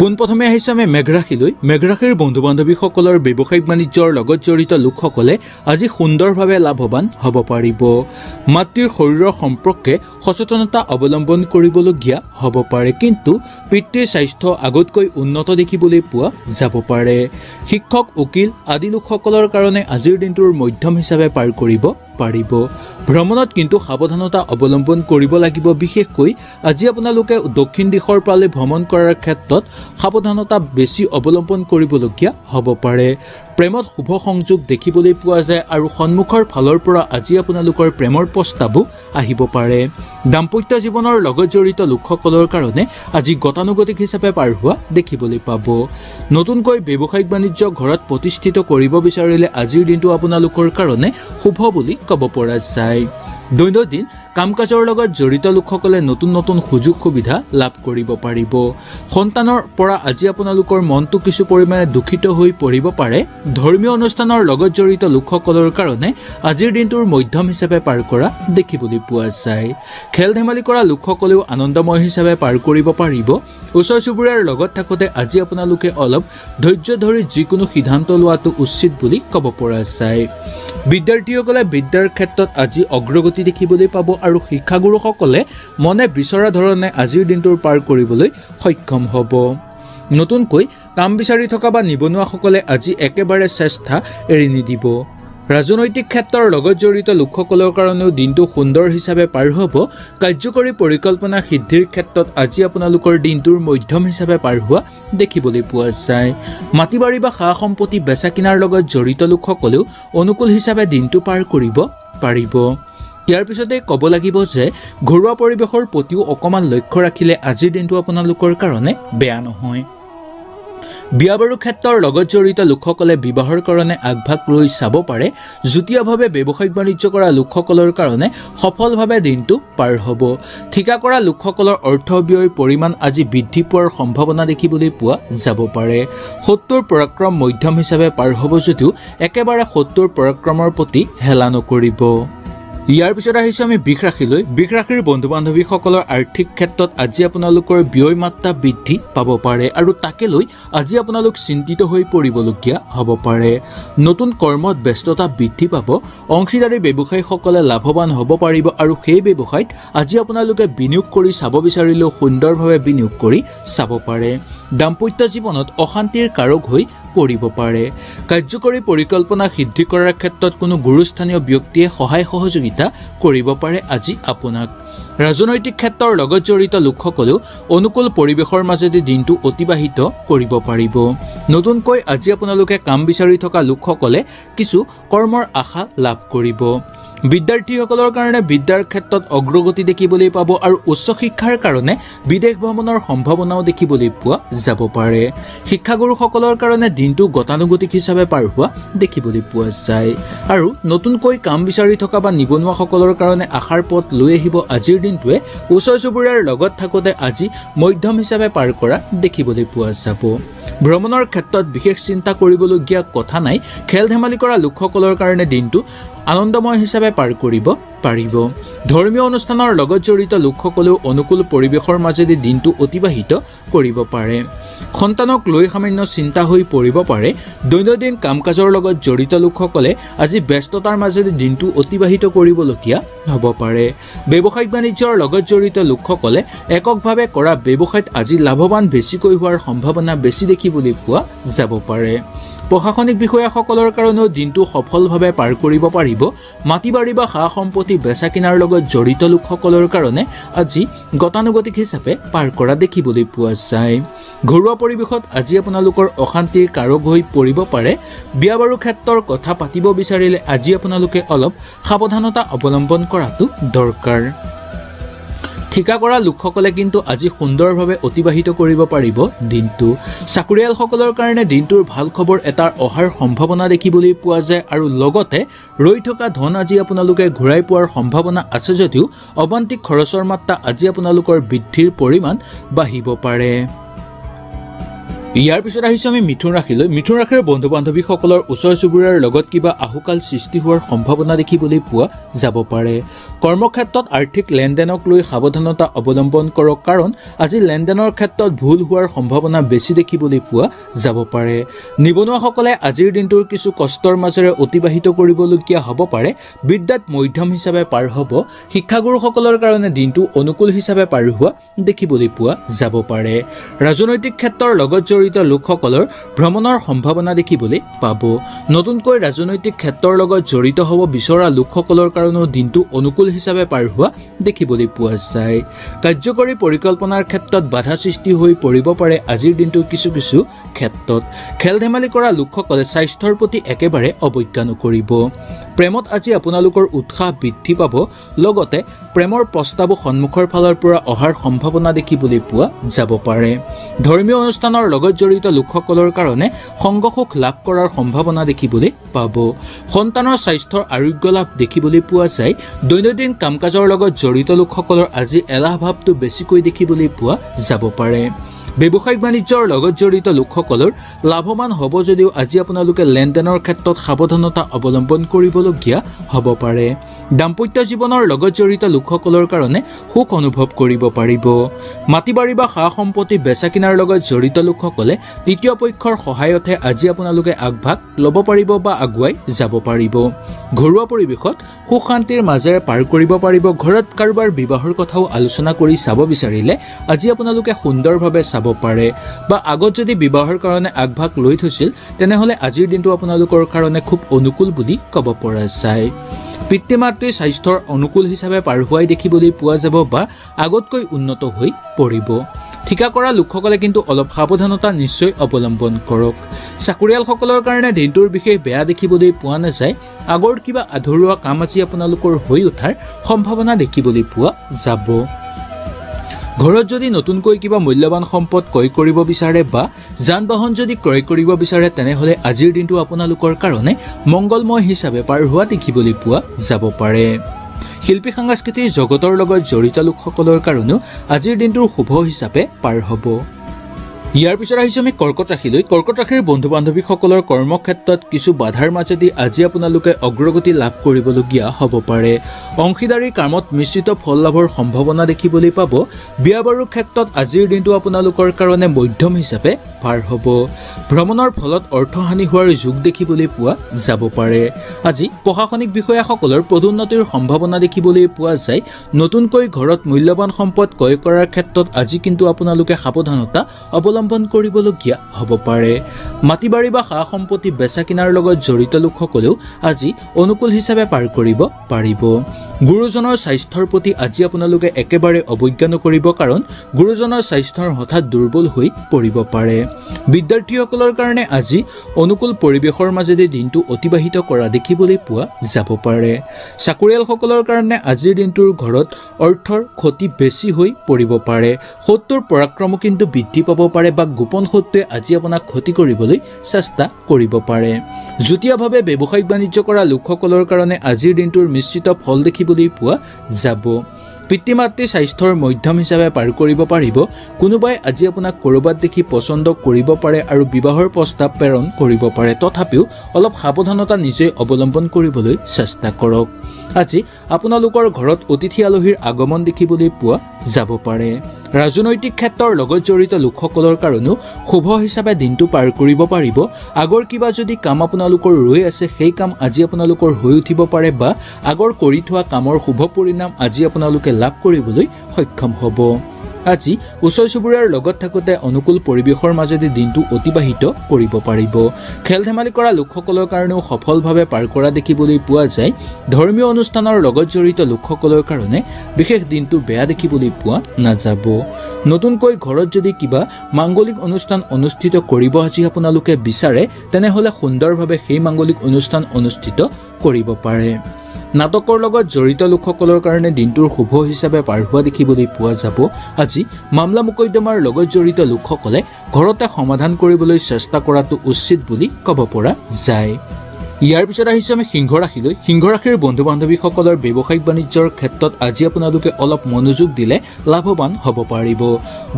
পোনপ্ৰথমে আহিছে আমি মেঘৰাশীলৈ। মেঘৰাশীৰ বন্ধু বান্ধৱীসকলৰ ব্যৱসায়িক বাণিজ্যৰ লগত জড়িত লোকসকলে আজি সুন্দৰভাৱে লাভৱান হ'ব পাৰিব। মাতৃৰ শৰীৰৰ সম্পৰ্কে সচেতনতা অৱলম্বন কৰিবলগীয়া হ'ব পাৰে, কিন্তু পিতৃৰ স্বাস্থ্য আগতকৈ উন্নত দেখিবলৈ পোৱা যাব পাৰে। শিক্ষক, উকিল আদি লোকসকলৰ কাৰণে আজিৰ দিনটোৰ মধ্যম হিচাপে পাৰ কৰিব পাৰিব। ভ্ৰমণত কিন্তু সাৱধানতা অৱলম্বন কৰিব লাগিব। বিশেষকৈ আজি আপোনালোকে দক্ষিণ দিশৰ ফালে ভ্ৰমণ কৰাৰ ক্ষেত্ৰত সাৱধানতা বেছি অৱলম্বন কৰিবলগীয়া হ'ব পাৰে। প্ৰেমত শুভ সংযোগ দেখিবলৈ পোৱা যায় আৰু সন্মুখৰ ফালৰ পৰা আজি আপোনালোকৰ প্ৰেমৰ প্ৰস্তাৱো আহিব পাৰে। দাম্পত্য জীৱনৰ লগত জড়িত লোকসকলৰ কাৰণে আজি গতানুগতিক হিচাপে পাৰ হোৱা দেখিবলৈ পাব। নতুনকৈ ব্যৱসায়িক বাণিজ্য ঘৰত প্ৰতিষ্ঠিত কৰিব বিচাৰিলে আজিৰ দিনটো আপোনালোকৰ কাৰণে শুভ বুলি ক'ব পৰা যায়। দৈনন্দিন কাম কাজৰ লগত জড়িত লোকসকলে নতুন নতুন সুযোগ সুবিধা লাভ কৰিব পাৰিব। সন্তানৰ পৰা আজি আপোনালোকৰ মনটো কিছু পৰিমাণে দূষিত হৈ পৰিব পাৰে। ধৰ্মীয় অনুষ্ঠানৰ লগত জড়িত লোকসকলৰ কাৰণে আজিৰ দিনটোৰ মধ্যম হিচাপে পাৰ কৰা দেখিবলৈ পোৱা যায়। খেল ধেমালি কৰা লোকসকলেও আনন্দময় হিচাপে পাৰ কৰিব পাৰিব। ওচৰ চুবুৰীয়াৰ লগত থাকোঁতে আজি আপোনালোকে অলপ ধৈৰ্য ধৰি যিকোনো সিদ্ধান্ত লোৱাটো উচিত বুলি ক'ব পৰা যায়। বিদ্যাৰ্থীসকলে বিদ্যাৰ ক্ষেত্ৰত আজি অগ্ৰগতি দেখিবলৈ পাব আৰু শিক্ষাগুৰুসকলে মনে বিচৰা ধৰণে আজিৰ দিনটোৰ পাৰ কৰিবলৈ সক্ষম হ'ব। নতুনকৈ কাম বিচাৰি থকা বা নিবনুৱাসকলে আজি একেবাৰে চেষ্টা এৰি নিদিব। ৰাজনৈতিক ক্ষেত্ৰৰ লগত জড়িত লোকসকলৰ কাৰণেও দিনটো সুন্দৰ হিচাপে পাৰ হ'ব। কাৰ্যকৰী পৰিকল্পনা সিদ্ধিৰ ক্ষেত্ৰত আজি আপোনালোকৰ দিনটোৰ মধ্যম হিচাপে পাৰ হোৱা দেখিবলৈ পোৱা যায়। মাটি বাৰী বা সা সম্পত্তি বেচা কিনাৰ লগত জড়িত লোকসকলেও অনুকূল হিচাপে দিনটো পাৰ কৰিব পাৰিব। ইয়াৰ পিছতে ক'ব লাগিব যে ঘৰুৱা পৰিৱেশৰ প্ৰতিও অকণমান লক্ষ্য ৰাখিলে আজিৰ দিনটো আপোনালোকৰ কাৰণে বেয়া নহয়। বিয়া বাৰু ক্ষেত্ৰৰ লগত জড়িত লোকসকলে বিবাহৰ কাৰণে আগভাগ লৈ চাব পাৰে। যুটীয়াভাৱে ব্যৱসায়িক বাণিজ্য কৰা লোকসকলৰ কাৰণে সফলভাৱে দিনটো পাৰ হ'ব। ঠিকা কৰা লোকসকলৰ অৰ্থ ব্যয়ৰ পৰিমাণ আজি বৃদ্ধি পোৱাৰ সম্ভাৱনা দেখিবলৈ পোৱা যাব পাৰে। শত্ৰুৰ পৰাক্ৰম মধ্যম হিচাপে পাৰ হ'ব যদিও একেবাৰে শত্ৰুৰ পৰাক্ৰমৰ প্ৰতি হেলা নকৰিব। ইয়াৰ পিছত আহিছোঁ আমি বৃষ ৰাশিলৈ। বৃষ ৰাশিৰ বন্ধু বান্ধৱীসকলৰ আৰ্থিক ক্ষেত্ৰত আজি আপোনালোকৰ ব্যয় মাত্ৰা বৃদ্ধি পাব পাৰে আৰু তাকে লৈ আজি আপোনালোক চিন্তিত হৈ পৰিবলগীয়া হ'ব পাৰে। নতুন কৰ্মত ব্যস্ততা বৃদ্ধি পাব। অংশীদাৰী ব্যৱসায়ীসকলে লাভৱান হ'ব পাৰিব আৰু সেই ব্যৱসায়ত আজি আপোনালোকে বিনিয়োগ কৰি চাব বিচাৰিলেও সুন্দৰভাৱে বিনিয়োগ কৰি চাব পাৰে। দাম্পত্য জীৱনত অশান্তিৰ কাৰক হৈ পৰিব পাৰে। কাৰ্যকৰী পৰিকল্পনা সিদ্ধি কৰাৰ ক্ষেত্ৰত কোনো গুৰুস্থানীয় ব্যক্তিয়ে সহায় সহযোগিতা কৰিব পাৰে আজি আপোনাক। ৰাজনৈতিক ক্ষেত্ৰৰ লগত জড়িত লোকসকলেও অনুকূল পৰিৱেশৰ মাজেদি দিনটো অতিবাহিত কৰিব পাৰিব। নতুনকৈ আজি আপোনালোকে কাম বিচাৰি থকা লোকসকলে কিছু কৰ্মৰ আশা লাভ কৰিব। বিদ্যাৰ্থীসকলৰ কাৰণে বিদ্যাৰ ক্ষেত্ৰত অগ্ৰগতি দেখিবলৈ পাব আৰু উচ্চ শিক্ষাৰ কাৰণে বিদেশ ভ্ৰমণৰ সম্ভাৱনাও দেখিবলৈ পোৱা যাব পাৰে। শিক্ষাগুৰুসকলৰ কাৰণে দিনটো গতানুগতিক হিচাপে পাৰ হোৱা দেখিবলৈ পোৱা যায় আৰু নতুনকৈ কাম বিচাৰি থকা বা নিবনুৱাসকলৰ কাৰণে আশাৰ পথ লৈ আহিব আজিৰ দিনটোৱে। ওচৰ চুবুৰীয়াৰ লগত থাকোঁতে আজি মধ্যম হিচাপে পাৰ কৰা দেখিবলৈ পোৱা যাব। ভ্ৰমণৰ ক্ষেত্ৰত বিশেষ চিন্তা কৰিবলগীয়া কথা নাই। খেল ধেমালি কৰা লোকসকলৰ কাৰণে দিনটো আনন্দময় হিচাপে পাৰ কৰিব পাৰিব। ধৰ্মীয় অনুষ্ঠানৰ লগত জড়িত লোকসকলেও অনুকূল পৰিৱেশৰ মাজেদি দিনটো অতিবাহিত কৰিব পাৰে। সন্তানক লৈ সামান্য চিন্তা হৈ পৰিব পাৰে। দৈনন্দিন কাম কাজৰ লগত জড়িত লোকসকলে আজি ব্যস্ততাৰ মাজেদি দিনটো অতিবাহিত কৰিবলগীয়া হ'ব পাৰে। ব্যৱসায়িক বাণিজ্যৰ লগত জড়িত লোকসকলে এককভাৱে কৰা ব্যৱসায়ত আজি লাভৱান বেছিকৈ হোৱাৰ সম্ভাৱনা বেছি দেখিবলৈ পোৱা যাব পাৰে। প্ৰশাসনিক বিষয়াসকলৰ কাৰণেও দিনটো সফলভাৱে পাৰ কৰিব পাৰিব। মাটি বাৰী বা সা সম্পত্তি বেচা কিনাৰ লগত জড়িত লোকসকলৰ কাৰণে আজি গতানুগতিক হিচাপে পাৰ কৰা দেখিবলৈ পোৱা যায়। ঘৰুৱা পৰিৱেশত আজি আপোনালোকৰ অশান্তিৰ কাৰক হৈ পৰিব পাৰে। বিয়া বাৰু ক্ষেত্ৰৰ কথা পাতিব বিচাৰিলে আজি আপোনালোকে অলপ সাৱধানতা অৱলম্বন কৰাটো দৰকাৰ। ঠিকা কৰা লোকসকলে কিন্তু আজি সুন্দৰভাৱে অতিবাহিত কৰিব পাৰিব দিনটো। চাকৰিয়ালসকলৰ কাৰণে দিনটোৰ ভাল খবৰ এটাৰ অহাৰ সম্ভাৱনা দেখিবলৈ পোৱা যায় আৰু লগতে ৰৈ থকা ধন আজি আপোনালোকে ঘূৰাই পোৱাৰ সম্ভাৱনা আছে যদিও অবান্তিক খৰচৰ মাত্ৰা আজি আপোনালোকৰ বৃদ্ধিৰ পৰিমাণ বাঢ়িব পাৰে। ইয়াৰ পিছত আহিছোঁ আমি মিথুন ৰাশিলৈ। মিথুন ৰাশিৰ বন্ধু বান্ধৱীসকলৰ ওচৰ চুবুৰীয়াৰ লগত কিবা আহুকাল সৃষ্টি হোৱাৰ সম্ভাৱনা দেখিবলৈ পোৱা যাব পাৰে। কৰ্মক্ষেত্ৰত আৰ্থিক লেনদেনক লৈ সাৱধানতা অৱলম্বন কৰক, কাৰণ আজি লেনদেনৰ ক্ষেত্ৰত ভুল হোৱাৰ সম্ভাৱনা বেছি দেখিবলৈ পোৱা যাব পাৰে। নিবনুৱাসকলে আজিৰ দিনটোৰ কিছু কষ্টৰ মাজেৰে অতিবাহিত কৰিবলগীয়া হ'ব পাৰে। বিদ্যাত মধ্যম হিচাপে পাৰ হ'ব। শিক্ষাগুৰুসকলৰ কাৰণে দিনটো অনুকূল হিচাপে পাৰ হোৱা দেখিবলৈ পোৱা যাব পাৰে। ৰাজনৈতিক ক্ষেত্ৰৰ লগত জড়িত লোকসকলৰ ভ্ৰমণৰ সম্ভাৱনা দেখিবলৈ পাব। নতুনকৈ ৰাজনৈতিক ক্ষেত্ৰৰ লগত জড়িত হ'ব বিচৰা লোকসকলৰ কাৰণেও দিনটো অনুকূল হিচাপে পাৰ হোৱা দেখিবলৈ পোৱা যায়। কাৰ্যকৰী পৰিকল্পনাৰ ক্ষেত্ৰত বাধা সৃষ্টি হৈ পৰিব পাৰে আজিৰ দিনটো কিছু ক্ষেত্ৰত। খেল ধেমালি কৰা লোকসকলে স্বাস্থ্যৰ প্ৰতি একেবাৰে অৱজ্ঞা নকৰিব। প্ৰেমত আজি আপোনালোকৰ উৎসাহ বৃদ্ধি পাব। লগতে প্ৰেমৰ প্ৰস্তাৱো সন্মুখৰ ফালৰ পৰা অহাৰ সম্ভাৱনা দেখিবলৈ পোৱা যাব পাৰে। ধৰ্মীয় অনুষ্ঠানৰ লগত জড়িত লোকসকলৰ কাৰণে সংগ সুখ লাভ কৰাৰ সম্ভাৱনা দেখিবলৈ পাব। সন্তানৰ স্বাস্থ্যৰ আৰোগ্য লাভ দেখিবলৈ পোৱা যায়। দৈনন্দিন কাম কাজৰ লগত জড়িত লোকসকলৰ আজি এলাহ ভাৱটো বেছিকৈ দেখিবলৈ পোৱা যাব পাৰে। ব্যৱসায়িক বাণিজ্যৰ লগত জড়িত লোকসকলৰ লাভৱান হ'ব যদিও আজি আপোনালোকে লেনদেনৰ ক্ষেত্ৰত সাৱধানতা অৱলম্বন কৰিবলগীয়া হ'ব পাৰে। দাম্পত্য জীৱনৰ লগত জড়িত লোকসকলৰ কাৰণে সুখ অনুভৱ কৰিব পাৰিব। মাটি বাৰী বা সা সম্পত্তি বেচা কিনাৰ লগত জড়িত লোকসকলে তৃতীয় পক্ষৰ সহায়তহে আজি আপোনালোকে আগভাগ ল'ব পাৰিব বা আগুৱাই যাব পাৰিব। ঘৰুৱা পৰিৱেশত সুখ শান্তিৰ মাজেৰে পাৰ কৰিব পাৰিব। ঘৰত কাৰোবাৰ বিবাহৰ কথাও আলোচনা কৰি চাব বিচাৰিলে আজি আপোনালোকে সুন্দৰভাৱে চাব পাৰে, বা আগত যদি বিবাহৰ কাৰণে আগভাগ লৈ থৈছিল তেনেহ'লে আজিৰ দিনটো আপোনালোকৰ কাৰণে খুব অনুকূল বুলি ক'ব পৰা যায়। পিতৃ মাতৃৰ স্বাস্থ্যৰ অনুকূল হিচাপে পাৰ হোৱাই দেখিবলৈ পোৱা যাব বা আগতকৈ উন্নত হৈ পৰিব। ঠিকা কৰা লোকসকলে কিন্তু অলপ সাৱধানতা নিশ্চয় অৱলম্বন কৰক। চাকৰিয়ালসকলৰ কাৰণে দিনটোৰ বিশেষ বেয়া দেখিবলৈ পোৱা নাযায়। আগৰ কিবা আধৰুৱা কাম আজি আপোনালোকৰ হৈ উঠাৰ সম্ভাৱনা দেখিবলৈ পোৱা যাব। ঘৰত যদি নতুনকৈ কিবা মূল্যৱান সম্পদ ক্ৰয় কৰিব বিচাৰে বা যান বাহন যদি ক্ৰয় কৰিব বিচাৰে তেনেহ'লে আজিৰ দিনটো আপোনালোকৰ কাৰণে মংগলময় হিচাপে পাৰ হোৱা দেখিবলৈ পোৱা যাব পাৰে। শিল্পী সাংস্কৃতিক জগতৰ লগত জড়িত লোকসকলৰ কাৰণেও আজিৰ দিনটোৰ শুভ হিচাপে পাৰ হ'ব। ইয়াৰ পিছত আহিছোঁ আমি কৰ্কট ৰাশিলৈ। কৰ্কট ৰাশিৰ বন্ধু বান্ধৱীসকলৰ কৰ্মক্ষেত্ৰত কিছু বাধাৰ মাজেদি আজি আপোনালোকে অগ্ৰগতি লাভ কৰিবলগীয়া হ'ব পাৰে। অংশীদাৰী কামত মিশ্ৰিত ফল লাভৰ সম্ভাৱনা দেখিবলৈ পাব। বিয়া বাৰুৰ ক্ষেত্ৰত আজিৰ দিনটো আপোনালোকৰ কাৰণে মধ্যম হিচাপে পাৰ হ'ব। ভ্ৰমণৰ ফলত অৰ্থহানি হোৱাৰ যোগ দেখিবলৈ পোৱা যাব পাৰে। আজি প্ৰশাসনিক বিষয়াসকলৰ পদোন্নতিৰ সম্ভাৱনা দেখিবলৈ পোৱা যায়। নতুনকৈ ঘৰত মূল্যৱান সম্পদ ক্ৰয় কৰাৰ ক্ষেত্ৰত আজি কিন্তু আপোনালোকে সাৱধানতা অৱলম্বন কৰিবলগীয়া হ'ব পাৰে। মাটি বাৰী বা সা সম্পত্তি বেচা কিনাৰ লগত জড়িত লোকসকলেও আজি অনুকূল হিচাপে পাৰ কৰিব পাৰিব। গুৰুজনৰ স্বাস্থ্যৰ প্ৰতি আজি আপোনালোকে একেবাৰে অৱজ্ঞা নকৰিব, কাৰণ গুৰুজনৰ স্বাস্থ্যৰ হঠাৎ দুৰ্বল হৈ পৰিব পাৰে। বিদ্যাৰ্থীসকলৰ কাৰণে আজি অনুকূল পৰিৱেশৰ মাজেদি দিনটো অতিবাহিত কৰা দেখিবলৈ পোৱা যাব পাৰে। চাকৰিয়ালসকলৰ কাৰণে আজিৰ দিনটোৰ ঘৰত অৰ্থৰ ক্ষতি বেছি হৈ পৰিব পাৰে। শত্ৰুৰ পৰাক্ৰমো কিন্তু বৃদ্ধি পাব পাৰে বা গোপন শত্ৰুৱে আজি আপোনাক ক্ষতি কৰিবলৈ চেষ্টা কৰিব পাৰে। যুটীয়াভাৱে ব্যৱসায়িক বাণিজ্য কৰা লোকসকলৰ কাৰণে আজিৰ দিনটোৰ মিশ্ৰিত ফল দেখিবলৈ পোৱা যাব। পিতৃ মাতৃ স্বাস্থ্যৰ মধ্যম হিচাপে পাৰ কৰিব পাৰিব। কোনোবাই আজি আপোনাক ক'ৰবাত দেখি পচন্দ কৰিব পাৰে আৰু বিবাহৰ প্ৰস্তাৱ প্ৰেৰণ কৰিব পাৰে। তথাপিও অলপ সাৱধানতা নিজে অৱলম্বন কৰিবলৈ চেষ্টা কৰক। আজি আপোনালোকৰ ঘৰত অতিথি আলহীৰ আগমন দেখিবলৈ পোৱা যাব পাৰে। ৰাজনৈতিক ক্ষেত্ৰৰ লগত জড়িত লোকসকলৰ কাৰণেও শুভ হিচাপে দিনটো পাৰ কৰিব পাৰিব। আগৰ কিবা যদি কাম আপোনালোকৰ ৰৈ আছে সেই কাম আজি আপোনালোকৰ হৈ উঠিব পাৰে বা আগৰ কৰি থোৱা কামৰ শুভ পৰিণাম আজি আপোনালোকে লাভ কৰিবলৈ সক্ষম হ'ব। আজি ওচৰ চুবুৰীয়াৰ লগত থাকোঁতে অনুকূল পৰিৱেশৰ মাজেদি দিনটো অতিবাহিত কৰিব পাৰিব। খেল ধেমালি কৰা লোকসকলৰ কাৰণেও সফলভাৱে পাৰ কৰা দেখিবলৈ পোৱা যায়। ধৰ্মীয় অনুষ্ঠানৰ লগত জড়িত লোকসকলৰ কাৰণে বিশেষ দিনটো বেয়া দেখিবলৈ পোৱা নাযাব। নতুনকৈ ঘৰত যদি কিবা মাংগলিক অনুষ্ঠান অনুষ্ঠিত কৰিব আজি আপোনালোকে বিচাৰে তেনেহ'লে সুন্দৰভাৱে সেই মাংগলিক অনুষ্ঠান অনুষ্ঠিত কৰিব পাৰে। নাটকৰ লগত জড়িত লোকসকলৰ কাৰণে দিনটোৰ শুভ হিচাপে পাৰ হোৱা দেখিবলৈ পোৱা যাব। আজি মামলা মোকদ্দমাৰ লগত জড়িত লোকসকলে ঘৰতে সমাধান কৰিবলৈ চেষ্টা কৰাটো উচিত বুলি ক'ব পৰা যায়। ইয়াৰ পিছত আহিছোঁ আমি সিংহ ৰাশিলৈ। সিংহ ৰাশিৰ বন্ধু বান্ধৱীসকলৰ ব্যৱসায়িক বাণিজ্যৰ ক্ষেত্ৰত আজি আপোনালোকে অলপ মনোযোগ দিলে লাভৱান হ'ব পাৰিব।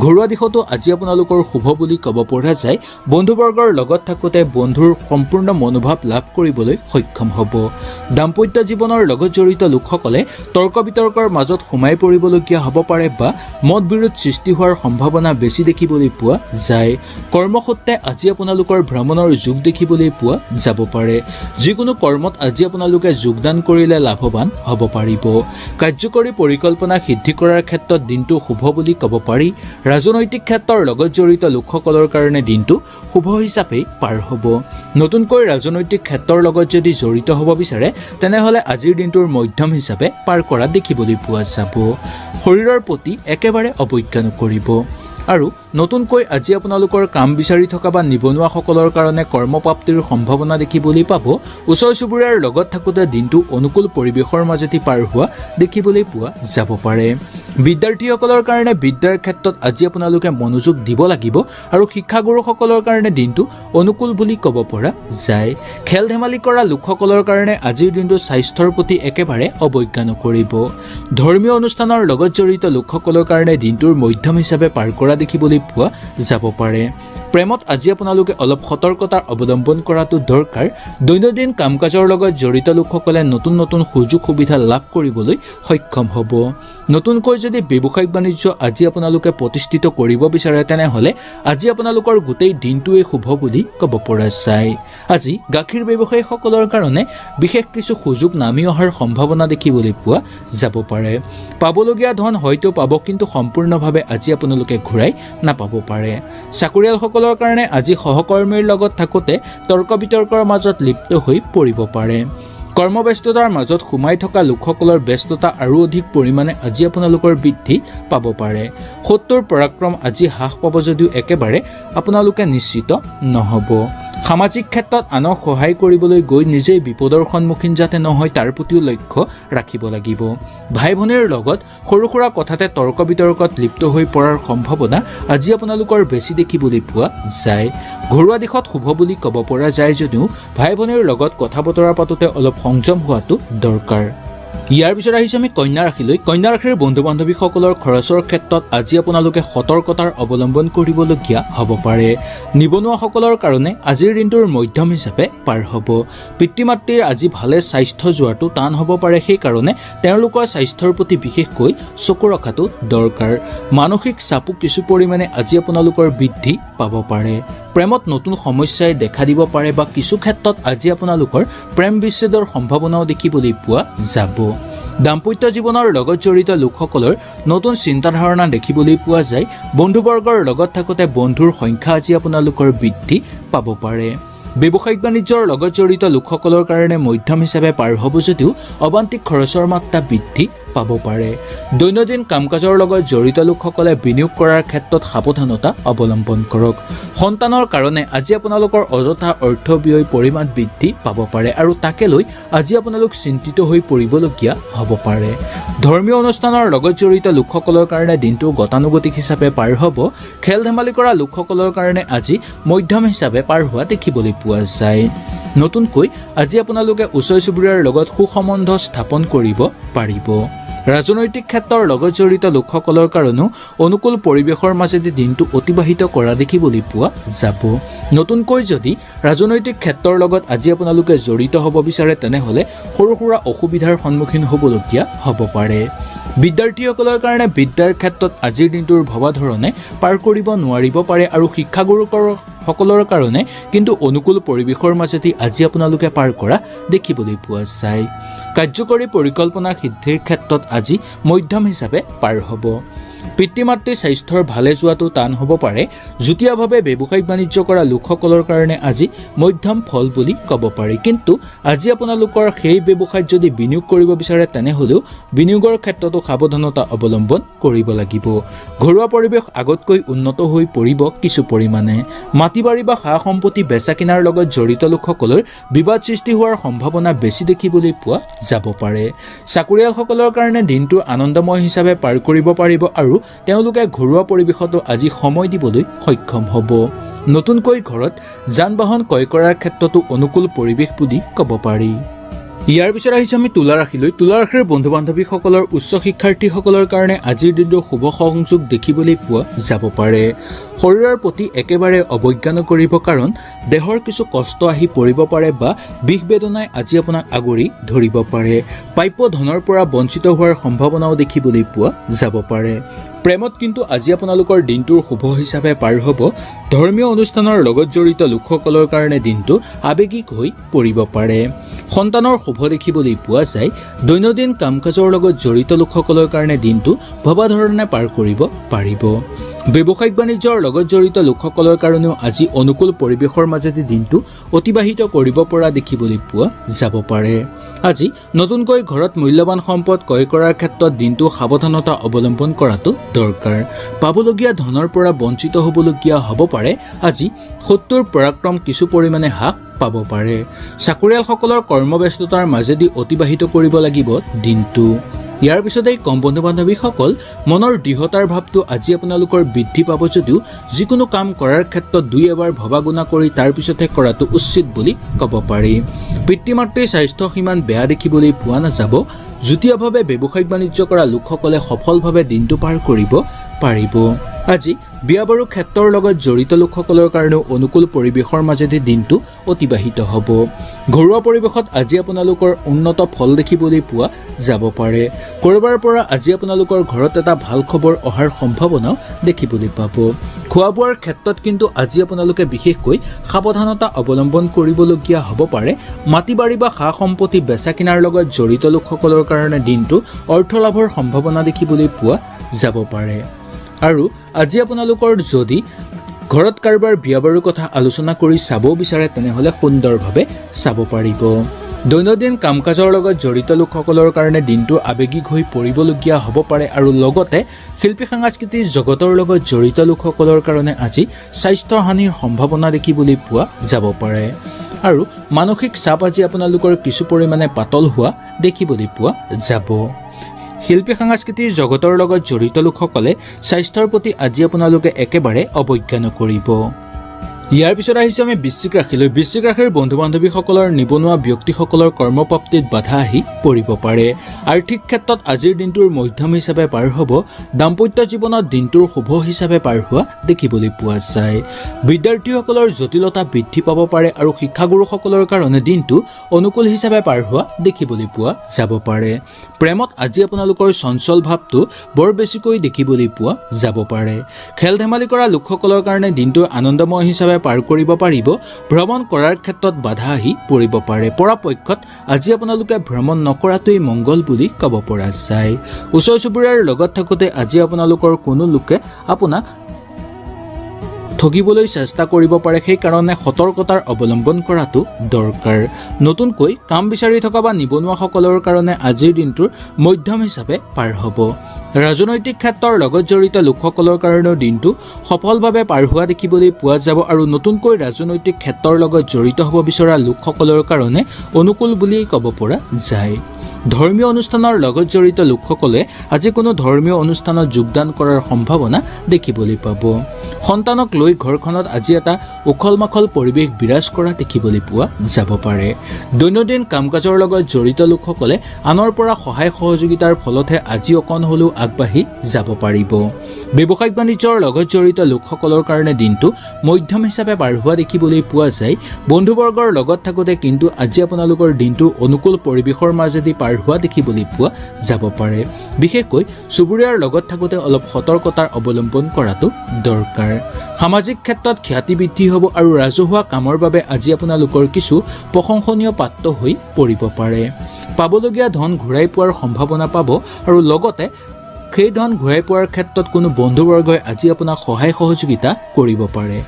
ঘৰুৱা দিশতো আজি আপোনালোকৰ শুভ বুলি ক'ব পৰা যায়। বন্ধুবৰ্গৰ লগত থাকোঁতে বন্ধুৰ সম্পূৰ্ণ মনোভাৱ লাভ কৰিবলৈ সক্ষম হ'ব। দাম্পত্য জীৱনৰ লগত জড়িত লোকসকলে তৰ্ক বিতৰ্কৰ মাজত সোমাই পৰিবলগীয়া হ'ব পাৰে বা মত বিৰোধ সৃষ্টি হোৱাৰ সম্ভাৱনা বেছি দেখিবলৈ পোৱা যায়। কৰ্মসূত্ৰে আজি আপোনালোকৰ ভ্ৰমণৰ যোগ দেখিবলৈ পোৱা যাব পাৰে। যিকোনো কৰ্মত আজি আপোনালোকে যোগদান কৰিলে লাভৱান হ'ব পাৰিব। কাৰ্যকৰী পৰিকল্পনা সিদ্ধি কৰাৰ ক্ষেত্ৰত দিনটো শুভ বুলি ক'ব পাৰি। ৰাজনৈতিক ক্ষেত্ৰৰ লগত জড়িত লোকসকলৰ কাৰণে দিনটো শুভ হিচাপেই পাৰ হ'ব। নতুনকৈ ৰাজনৈতিক ক্ষেত্ৰৰ লগত যদি জড়িত হ'ব বিচাৰে তেনেহ'লে আজিৰ দিনটোৰ মধ্যম হিচাপে পাৰ কৰা দেখিবলৈ পোৱা যাব। শৰীৰৰ প্ৰতি একেবাৰে অৱজ্ঞা নকৰিব। আৰু নতুনকৈ আজি আপোনালোকৰ কাম বিচাৰি থকা বা নিবনুৱাসকলৰ কাৰণে কৰ্মপ্ৰাপ্তিৰ সম্ভাৱনা দেখিবলৈ পাব। ওচৰ চুবুৰীয়াৰ লগত থাকোঁতে দিনটো অনুকূল পৰিৱেশৰ মাজেদি পাৰ হোৱা দেখিবলৈ পোৱা যাব পাৰে। বিদ্যাৰ্থীসকলৰ কাৰণে বিদ্যাৰ ক্ষেত্ৰত আজি আপোনালোকে মনোযোগ দিব লাগিব আৰু শিক্ষাগুৰুসকলৰ কাৰণে দিনটো অনুকূল বুলি ক'ব পৰা যায়। খেল ধেমালি কৰা লোকসকলৰ কাৰণে আজিৰ দিনটো স্বাস্থ্যৰ প্ৰতি একেবাৰে অৱজ্ঞা নকৰিব। ধৰ্মীয় অনুষ্ঠানৰ লগত জড়িত লোকসকলৰ কাৰণে দিনটোৰ মধ্যম হিচাপে পাৰ কৰা দেখিবলৈ পোৱা যাব পাৰে। প্ৰেমত আজি আপোনালোকে অলপ সতৰ্কতাৰ অৱলম্বন কৰাটো দৰকাৰ। দৈনন্দিন কাম কাজৰ লগত জড়িত লোকসকলে নতুন নতুন সুযোগ সুবিধা লাভ কৰিবলৈ সক্ষম হ'ব। নতুনকৈ যদি ব্যৱসায়িক বাণিজ্য আজি আপোনালোকে প্ৰতিষ্ঠিত কৰিব বিচাৰে তেনেহ'লে আজি আপোনালোকৰ গোটেই দিনটোৱেই শুভ বুলি ক'ব পৰা যায়। আজি গাখীৰ ব্যৱসায়ীসকলৰ কাৰণে বিশেষ কিছু সুযোগ নামি অহাৰ সম্ভাৱনা দেখিবলৈ পোৱা যাব পাৰে। পাবলগীয়া ধন হয়তো পাব, কিন্তু সম্পূৰ্ণভাৱে আজি আপোনালোকে ঘূৰাই নাপাব পাৰে। চাকৰিয়ালসকলৰ কাৰণে আজি সহকৰ্মীৰ লগত থাকোঁতে তৰ্ক বিতৰ্কৰ মাজত লিপ্ত হৈ পৰিব পাৰে। কৰ্মব্যস্ততাৰ মাজত সোমাই থকা লোকসকলৰ ব্যস্ততা আৰু অধিক পৰিমাণে আজি আপোনালোকৰ বৃদ্ধি পাব পাৰে। শত্ৰুৰ পৰাক্ৰম আজি হ্ৰাস পাব যদিও একেবাৰে আপোনালোকে নিশ্চিত নহ'ব। সামাজিক ক্ষেত্ৰত আনক সহায় কৰিবলৈ গৈ নিজেই বিপদৰ সন্মুখীন যাতে নহয় তাৰ প্ৰতিও লক্ষ্য ৰাখিব লাগিব। ভাই ভনীৰ লগত সৰু সুৰা কথাতে তৰ্ক বিতৰ্কত লিপ্ত হৈ পৰাৰ সম্ভাৱনা আজি আপোনালোকৰ বেছি দেখিবলৈ পোৱা যায়। ঘৰুৱা দিশত শুভ বুলি ক'ব পৰা যায় যদিও ভাই ভনীৰ লগত কথা বতৰা পাতোতে অলপ সংযম হোৱাটো দৰকাৰ। ইয়াৰ পিছত আহিছোঁ আমি কন্যা ৰাশিলৈ। কন্যা ৰাশিৰ বন্ধু বান্ধৱীসকলৰ খৰচৰ ক্ষেত্ৰত আজি আপোনালোকে সতৰ্কতাৰ অৱলম্বন কৰিবলগীয়া হ'ব পাৰে। নিবনুৱাসকলৰ কাৰণে আজিৰ দিনটোৰ মধ্যম হিচাপে পাৰ হ'ব। পিতৃ মাতৃৰ আজি ভালে স্বাস্থ্য যোৱাটো টান হ'ব পাৰে, সেইকাৰণে তেওঁলোকৰ স্বাস্থ্যৰ প্ৰতি বিশেষকৈ চকু ৰখাটো দৰকাৰ। মানসিক চাপো কিছু পৰিমাণে আজি আপোনালোকৰ বৃদ্ধি পাব পাৰে। প্ৰেমত নতুন সমস্যাই দেখা দিব পাৰে বা কিছু ক্ষেত্ৰত আজি আপোনালোকৰ প্ৰেম বিচ্ছেদৰ সম্ভাৱনাও দেখিবলৈ পোৱা যাব। দাম্পত্য জীৱনৰ লগত জড়িত লোকসকলৰ নতুন চিন্তাধাৰণা দেখিবলৈ পোৱা যায়। বন্ধুবৰ্গৰ লগত থাকোঁতে বন্ধুৰ সংখ্যা আজি আপোনালোকৰ বৃদ্ধি পাব পাৰে। ব্যৱসায়িক বাণিজ্যৰ লগত জড়িত লোকসকলৰ কাৰণে মধ্যম হিচাপে পাৰ হ'ব যদিও অবান্তিক খৰচৰ মাত্ৰা বৃদ্ধি পাব পাৰে। দৈনন্দিন কাম কাজৰ লগত জড়িত লোকসকলে বিনিয়োগ কৰাৰ ক্ষেত্ৰত সাৱধানতা অৱলম্বন কৰক। সন্তানৰ কাৰণে আজি আপোনালোকৰ অযথা অৰ্থ ব্যয় পৰিমাণ বৃদ্ধি পাব পাৰে আৰু তাকে লৈ আজি আপোনালোক চিন্তিত হৈ পৰিবলগীয়া হ'ব পাৰে। ধৰ্মীয় অনুষ্ঠানৰ লগত জড়িত লোকসকলৰ কাৰণে দিনটো গতানুগতিক হিচাপে পাৰ হ'ব। খেল ধেমালি কৰা লোকসকলৰ কাৰণে আজি মধ্যম হিচাপে পাৰ হোৱা দেখিবলৈ পোৱা যায়। নতুনকৈ আজি আপোনালোকে ওচৰ চুবুৰীয়াৰ লগত সুসম্বন্ধ স্থাপন কৰিব পাৰিব। ৰাজনৈতিক ক্ষেত্ৰৰ লগত জড়িত লোকসকলৰ কাৰণেও অনুকূল পৰিৱেশৰ মাজেদি দিনটো অতিবাহিত কৰা দেখিবলৈ পোৱা যাব। নতুনকৈ যদি ৰাজনৈতিক ক্ষেত্ৰৰ লগত আজি আপোনালোকে জড়িত হ'ব বিচাৰে তেনেহ'লে সৰু সুৰা অসুবিধাৰ সন্মুখীন হ'বলগীয়া হ'ব পাৰে। বিদ্যাৰ্থীসকলৰ কাৰণে বিদ্যাৰ ক্ষেত্ৰত আজিৰ দিনটোৰ ভবা ধৰণে পাৰ কৰিব নোৱাৰিব পাৰে আৰু শিক্ষাগুৰুসকলৰ কাৰণে কিন্তু অনুকূল পৰিৱেশৰ মাজেদি আজি আপোনালোকে পাৰ কৰা দেখিবলৈ পোৱা যায়। কাৰ্যকৰী পৰিকল্পনা সিদ্ধিৰ ক্ষেত্ৰত আজি মধ্যম হিচাপে পাৰ হ'ব। পিতৃ মাতৃৰ স্বাস্থ্যৰ ভালে যোৱাটো টান হ'ব পাৰে। যুটীয়াভাৱে ব্যৱসায়িক বাণিজ্য কৰা লোকসকলৰ কাৰণে আজি মধ্যম ফল বুলি ক'ব পাৰি, কিন্তু আজি আপোনালোকৰ সেই ব্যৱসায়ত যদি বিনিয়োগ কৰিব বিচাৰে তেনেহ'লেও বিনিয়োগৰ ক্ষেত্ৰতো সাৱধানতা অৱলম্বন কৰিব লাগিব। ঘৰুৱা পৰিৱেশ আগতকৈ উন্নত হৈ পৰিব কিছু পৰিমাণে। মাটি বাৰী বা সা সম্পত্তি বেচা কিনাৰ লগত জড়িত লোকসকলৰ বিবাদ সৃষ্টি হোৱাৰ সম্ভাৱনা বেছি দেখিবলৈ পোৱা যাব পাৰে। চাকৰিয়ালসকলৰ কাৰণে দিনটো আনন্দময় হিচাপে পাৰ কৰিব পাৰিব আৰু তেওঁলোকে ঘৰুৱা পৰিৱেশতো আজি সময় দিবলৈ সক্ষম হ'ব। নতুনকৈ ঘৰত যান-বাহন ক্ৰয় কৰাৰ ক্ষেত্ৰতো অনুকূল পৰিৱেশ বুলি ক'ব পাৰি। ইয়াৰ পিছত আহিছোঁ আমি তুলা ৰাশিলৈ। তুলা ৰাশিৰ বন্ধু বান্ধৱীসকলৰ উচ্চ শিক্ষাৰ্থীসকলৰ কাৰণে আজিৰ দিনটো শুভ সংযোগ দেখিবলৈ পোৱা যাব পাৰে। শৰীৰৰ প্ৰতি একেবাৰে অৱজ্ঞা নকৰিব, কাৰণ দেহৰ কিছু কষ্ট আহি পৰিব পাৰে বা বিষ বেদনাই আজি আপোনাক আগুৰি ধৰিব পাৰে। প্ৰাপ্য ধনৰ পৰা বঞ্চিত হোৱাৰ সম্ভাৱনাও দেখিবলৈ পোৱা যাব পাৰে। প্ৰেমত কিন্তু আজি আপোনালোকৰ দিনটোৰ শুভ হিচাপে পাৰ হ'ব। ধৰ্মীয় অনুষ্ঠানৰ লগত জড়িত লোকসকলৰ কাৰণে দিনটো আৱেগিক হৈ পৰিব পাৰে। সন্তানৰ শুভ দেখিবলৈ পোৱা যায়। দৈনন্দিন কাম কাজৰ লগত জড়িত লোকসকলৰ কাৰণে দিনটো ভবা ধৰণে পাৰ কৰিব পাৰিব। ব্যৱসায়িক বাণিজ্যৰ লগত জড়িত লোকসকলৰ কাৰণেও আজি অনুকূল পৰিৱেশৰ মাজেদি দিনটো অতিবাহিত কৰিব পৰা দেখিবলৈ পোৱা যাব পাৰে। আজি নতুনকৈ ঘৰত মূল্যৱান সম্পদ ক্ৰয় কৰাৰ ক্ষেত্ৰত দিনটো সাৱধানতা অৱলম্বন কৰাটো দৰকাৰ। পাবলগীয়া ধনৰ পৰা বঞ্চিত হ'বলগীয়া হ'ব পাৰে। আজি শত্ৰুৰ পৰাক্ৰম কিছু পৰিমাণে হ্ৰাস পাব পাৰে। চাকৰিয়ালসকলৰ কৰ্মব্যস্ততাৰ মাজেদি অতিবাহিত কৰিব লাগিব দিনটো। ইয়াৰ পিছতেই কম বন্ধু বান্ধৱীসকল, মনৰ দৃঢ়তাৰ ভাৱটো আজি আপোনালোকৰ বৃদ্ধি পাব যদিও যিকোনো কাম কৰাৰ ক্ষেত্ৰত দুই এবাৰ ভবা গুণা কৰি তাৰ পিছতহে কৰাটো উচিত বুলি ক'ব পাৰি। পিতৃ মাতৃৰ স্বাস্থ্য সিমান বেয়া দেখিবলৈ পোৱা নাযাব। যুটীয়াভাৱে ব্যৱসায়িক বাণিজ্য কৰা লোকসকলে সফলভাৱে দিনটো পাৰ কৰিব পাৰিব। আজি বিয়া বাৰু ক্ষেত্ৰৰ লগত জড়িত লোকসকলৰ কাৰণেও অনুকূল পৰিৱেশৰ মাজেদি দিনটো অতিবাহিত হ'ব। ঘৰুৱা পৰিৱেশত আজি আপোনালোকৰ উন্নত ফল দেখিবলৈ পোৱা যাব পাৰে। ক'ৰবাৰ পৰা আজি আপোনালোকৰ ঘৰত এটা ভাল খবৰ অহাৰ সম্ভাৱনাও দেখিবলৈ পাব। খোৱা বোৱাৰ ক্ষেত্ৰত কিন্তু আজি আপোনালোকে বিশেষকৈ সাৱধানতা অৱলম্বন কৰিবলগীয়া হ'ব পাৰে। মাটি বাৰী বা সা সম্পত্তি বেচা কিনাৰ লগত জড়িত লোকসকলৰ কাৰণে দিনটো অৰ্থ লাভৰ সম্ভাৱনা দেখিবলৈ পোৱা যাব পাৰে। আৰু আজি আপোনালোকৰ যদি ঘৰত কাৰোবাৰ বিয়া বাৰুৰ কথা আলোচনা কৰি চাব বিচাৰে তেনেহ'লে সুন্দৰভাৱে চাব পাৰিব। দৈনন্দিন কাম কাজৰ লগত জড়িত লোকসকলৰ কাৰণে দিনটো আৱেগিক হৈ পৰিবলগীয়া হ'ব পাৰে। আৰু লগতে শিল্পী সাংস্কৃতিক জগতৰ লগত জড়িত লোকসকলৰ কাৰণে আজি স্বাস্থ্য হানিৰ সম্ভাৱনা দেখিবলৈ পোৱা যাব পাৰে। আৰু মানসিক চাপ আজি আপোনালোকৰ কিছু পৰিমাণে পাতল হোৱা দেখিবলৈ পোৱা যাব। শিল্পী সাংস্কৃতিক জগতৰ লগত জড়িত লোকসকলে স্বাস্থ্যৰ প্ৰতি আজি আপোনালোকে একেবাৰে অৱজ্ঞা নকৰিব। ইয়াৰ পিছত আহিছোঁ আমি বৃশ্চিক ৰাশিলৈ। বৃশ্চিক ৰাশিৰ বন্ধু বান্ধৱীসকলৰ নিবনুৱা ব্যক্তিসকলৰ কৰ্মপ্ৰাপ্তিত বাধা আহি পৰিব পাৰে। আৰ্থিক ক্ষেত্ৰত আজিৰ দিনটোৰ মধ্যম হিচাপে পাৰ হ'ব। দাম্পত্য জীৱনত দিনটোৰ শুভ হিচাপে পাৰ হোৱা দেখিবলৈ পোৱা যায়। বিদ্যাৰ্থীসকলৰ জটিলতা বৃদ্ধি পাব পাৰে আৰু শিক্ষাগুৰুসকলৰ কাৰণে দিনটো অনুকূল হিচাপে পাৰ হোৱা দেখিবলৈ পোৱা যাব পাৰে। প্ৰেমত আজি আপোনালোকৰ চঞ্চল ভাৱটো বৰ বেছিকৈ দেখিবলৈ পোৱা যাব পাৰে। খেল ধেমালি কৰা লোকসকলৰ কাৰণে দিনটো আনন্দময় হিচাপে পাৰ কৰিব পাৰিব। ভ্ৰমণ কৰাৰ ক্ষেত্ৰত বাধা আহি পৰিব পাৰে। পৰাপক্ষত আজি আপোনালোকে ভ্ৰমণ নকৰাটোৱেই মংগল বুলি ক'ব পৰা যায়। ওচৰ চুবুৰীয়াৰ লগত থাকোঁতে আজি আপোনালোকৰ কোনো লোকে আপোনাক ঠগিবলৈ চেষ্টা কৰিব পাৰে। সেইকাৰণে সতৰ্কতাৰ অৱলম্বন কৰাটো দৰকাৰ। নতুনকৈ কাম বিচাৰি থকা বা নিবনুৱাসকলৰ কাৰণে আজিৰ দিনটোৰ মধ্যম হিচাপে পাৰ হ'ব। ৰাজনৈতিক ক্ষেত্ৰৰ লগত জড়িত লোকসকলৰ কাৰণেও দিনটো সফলভাৱে পাৰ হোৱা দেখিবলৈ পোৱা যাব। আৰু নতুনকৈ ৰাজনৈতিক ক্ষেত্ৰৰ লগত জড়িত হ'ব বিচৰা লোকসকলৰ কাৰণে অনুকূল বুলিয়েই ক'ব পৰা যায়। ধৰ্মীয় অনুষ্ঠানৰ লগত জড়িত লোকসকলে আজি কোনো ধৰ্মীয় অনুষ্ঠানত যোগদান কৰাৰ সম্ভাৱনা দেখিবলৈ পাব। সন্তানক লৈ ঘৰখনত আজি এটা উখল মাখল পৰিৱেশ বিৰাজ কৰা দেখিবলৈ পোৱা যাব পাৰে। দৈনন্দিন কাম কাজৰ লগত জড়িত লোকসকলে আনৰ পৰা সহায় সহযোগিতাৰ ফলতহে আজি অকণ হ'লেও আগবাঢ়ি যাব পাৰিব। ব্যৱসায়িক বাণিজ্যৰ লগত জড়িত লোকসকলৰ কাৰণে দিনটো মধ্যম হিচাপে পাৰ হোৱা দেখিবলৈ পোৱা যায়। বন্ধুবৰ্গৰ লগত থাকোঁতে কিন্তু আজি আপোনালোকৰ দিনটো অনুকূল পৰিৱেশৰ মাজেদি পাৰ হোৱা দেখিবলৈ পোৱা যাব পাৰে। বিশেষকৈ চুবুৰীয়াৰ লগত থাকোঁতে অলপ সতৰ্কতাৰ অৱলম্বন কৰাটো দৰকাৰ। সামাজিক ক্ষেত্ৰত খ্যাতি বৃদ্ধি হ'ব আৰু ৰাজহুৱা কামৰ বাবে আজি আপোনালোকৰ কিছু প্ৰশংসনীয় পাত্ৰ হৈ পৰিব পাৰে। পাবলগীয়া ধন ঘূৰাই পোৱাৰ সম্ভাৱনা পাব আৰু লগতে সেই ধন ঘূৰাই পোৱাৰ ক্ষেত্ৰত কোনো বন্ধুবৰ্গই আজি আপোনাক সহায় সহযোগিতা কৰিব পাৰে।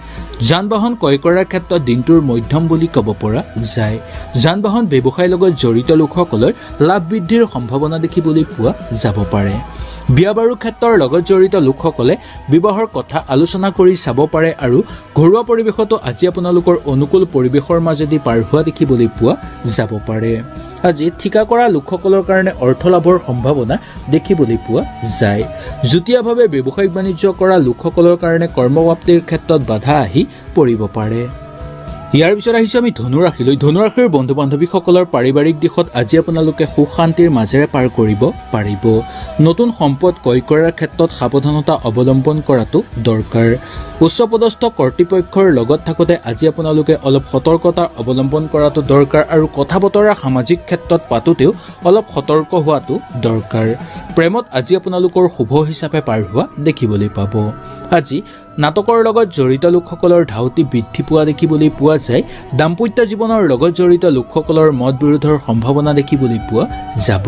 যান বাহন ক্ৰয় কৰাৰ ক্ষেত্ৰত দিনটোৰ মধ্যম বুলি ক'ব পৰা যায়। যান বাহন ব্যৱসায়ৰ লগত জড়িত লোকসকলৰ লাভ বৃদ্ধিৰ সম্ভাৱনা দেখিবলৈ পোৱা যাব পাৰে। বিয়া বাৰুৰ ক্ষেত্ৰৰ লগত জড়িত লোকসকলে বিবাহৰ কথা আলোচনা কৰি চাব পাৰে আৰু ঘৰুৱা পৰিৱেশতো আজি আপোনালোকৰ অনুকূল পৰিৱেশৰ মাজেদি পাৰ হোৱা দেখিবলৈ পোৱা যাব পাৰে। আজি ঠিকা কৰা লোকসকলৰ কাৰণে অৰ্থ লাভৰ সম্ভাৱনা দেখিবলৈ পোৱা যায়। যুটীয়াভাৱে ব্যৱসায়িক বাণিজ্য কৰা লোকসকলৰ কাৰণে কৰ্মপ্ৰাপ্তিৰ ক্ষেত্ৰত বাধা আহি পৰিব পাৰে। ইয়াৰ পিছত আহিছোঁ আমি ধনুৰাশিলৈ। ধনুৰাশিৰ বন্ধু বান্ধৱীসকলৰ পাৰিবাৰিক দিশত আজি আপোনালোকে সুখ শান্তিৰ মাজেৰে পাৰ কৰিব পাৰিব। নতুন সম্পদ ক্ৰয় কৰাৰ ক্ষেত্ৰত সাৱধানতা অৱলম্বন কৰাটো দৰকাৰ। উচ্চপদস্থ কৰ্তৃপক্ষৰ লগত থাকোঁতে আজি আপোনালোকে অলপ সতৰ্কতা অৱলম্বন কৰাটো দৰকাৰ আৰু কথা বতৰা সামাজিক ক্ষেত্ৰত পাতোঁতেও অলপ সতৰ্ক হোৱাটো দৰকাৰ। প্ৰেমত আজি আপোনালোকৰ শুভ হিচাপে পাৰ হোৱা দেখিবলৈ পাব। আজি নাটকৰ লগত জড়িত লোকসকলৰ ধাউতি বৃদ্ধি পোৱা দেখিবলৈ পোৱা যায়। দাম্পত্য জীৱনৰ লগত জড়িত লোকসকলৰ মত বিৰোধৰ সম্ভাৱনা দেখিবলৈ পোৱা যাব।